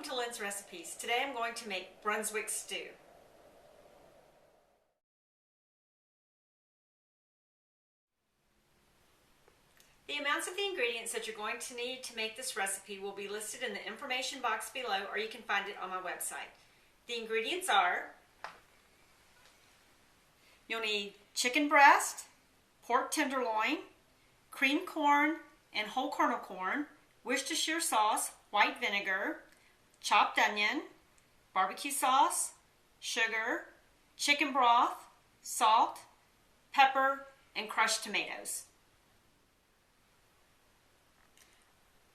Welcome to Lynn's Recipes. Today I'm going to make Brunswick Stew. The amounts of the ingredients that you're going to need to make this recipe will be listed in the information box below, or you can find it on my website. The ingredients are: you'll need chicken breast, pork tenderloin, creamed corn and whole kernel corn, Worcestershire sauce, white vinegar, chopped onion, barbecue sauce, sugar, chicken broth, salt, pepper, and crushed tomatoes.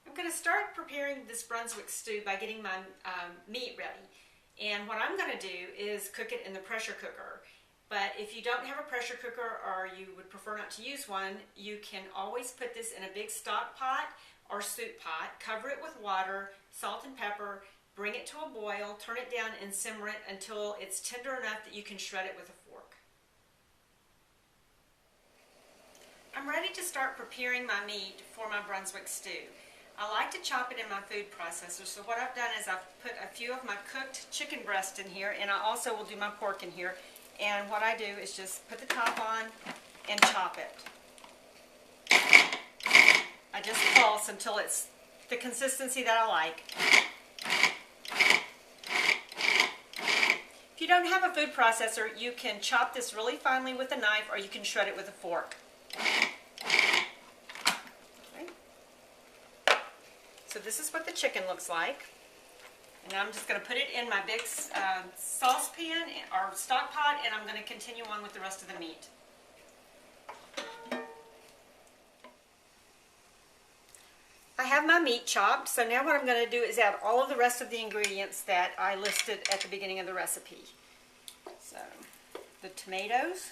I'm going to start preparing this Brunswick stew by getting my meat ready. And what I'm going to do is cook it in the pressure cooker. But if you don't have a pressure cooker or you would prefer not to use one, you can always put this in a big stock pot or soup pot, cover it with water, salt and pepper, bring it to a boil, turn it down and simmer it until it's tender enough that you can shred it with a fork. I'm ready to start preparing my meat for my Brunswick stew. I like to chop it in my food processor, so what I've done is I've put a few of my cooked chicken breast in here, and I also will do my pork in here. And what I do is just put the top on and chop it. I just pulse until it's the consistency that I like. If you don't have a food processor, you can chop this really finely with a knife, or you can shred it with a fork. Okay. So this is what the chicken looks like. And now I'm just going to put it in my big saucepan or stock pot, and I'm going to continue on with the rest of the meat. I have my meat chopped, so now what I'm going to do is add all of the rest of the ingredients that I listed at the beginning of the recipe. So, the tomatoes,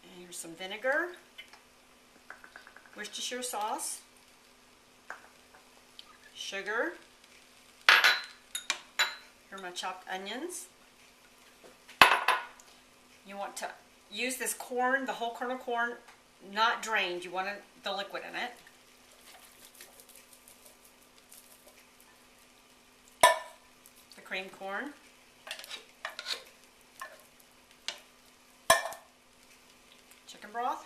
and here's some vinegar, Worcestershire sauce, sugar, here are my chopped onions. You want to use this corn, the whole kernel corn, not drained. You want the liquid in it. The creamed corn. Chicken broth.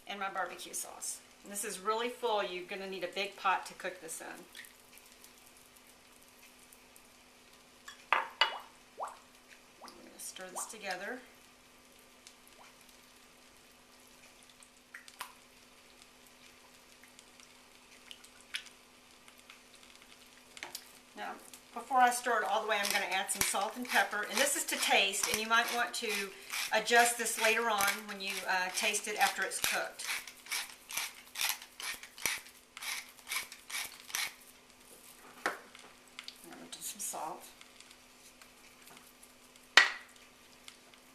And my barbecue sauce. And this is really full. You're going to need a big pot to cook this in. I'm going to stir this together. Now, before I stir it all the way, I'm going to add some salt and pepper. And this is to taste, and you might want to adjust this later on when you taste it after it's cooked. I'm going to do some salt.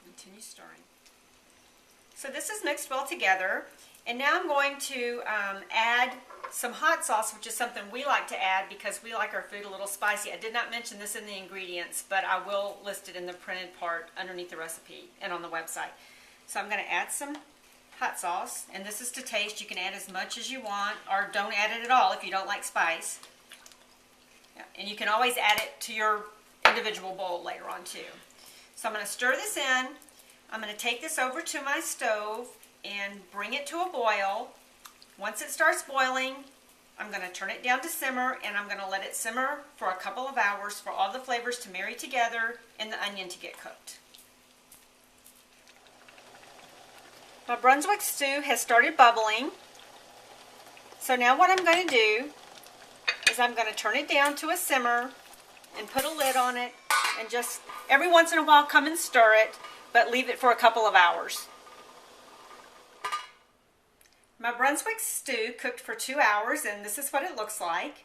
Continue stirring. So this is mixed well together, and now I'm going to add some hot sauce, which is something we like to add because we like our food a little spicy. I did not mention this in the ingredients, but I will list it in the printed part underneath the recipe and on the website. So I'm going to add some hot sauce, and this is to taste. You can add as much as you want, or don't add it at all if you don't like spice. Yeah, and you can always add it to your individual bowl later on too. So I'm going to stir this in. I'm going to take this over to my stove and bring it to a boil. Once it starts boiling, I'm going to turn it down to simmer, and I'm going to let it simmer for a couple of hours for all the flavors to marry together and the onion to get cooked. My Brunswick stew has started bubbling. So now what I'm going to do is I'm going to turn it down to a simmer and put a lid on it, and just every once in a while come and stir it, but leave it for a couple of hours. My Brunswick stew cooked for 2 hours, and this is what it looks like.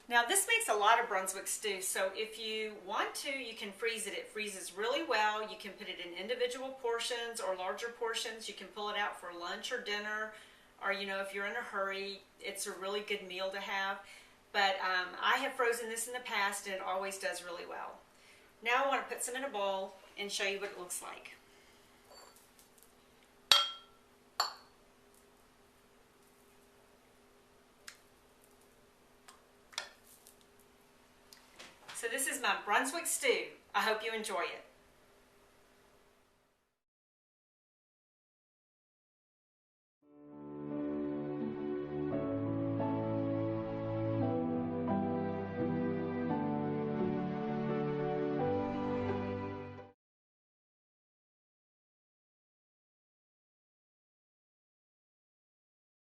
Now this makes a lot of Brunswick stew, so if you want to, you can freeze it. It freezes really well. You can put it in individual portions or larger portions. You can pull it out for lunch or dinner, or if you're in a hurry, it's a really good meal to have. But I have frozen this in the past, and it always does really well. Now I want to put some in a bowl and show you what it looks like. So this is my Brunswick stew. I hope you enjoy it.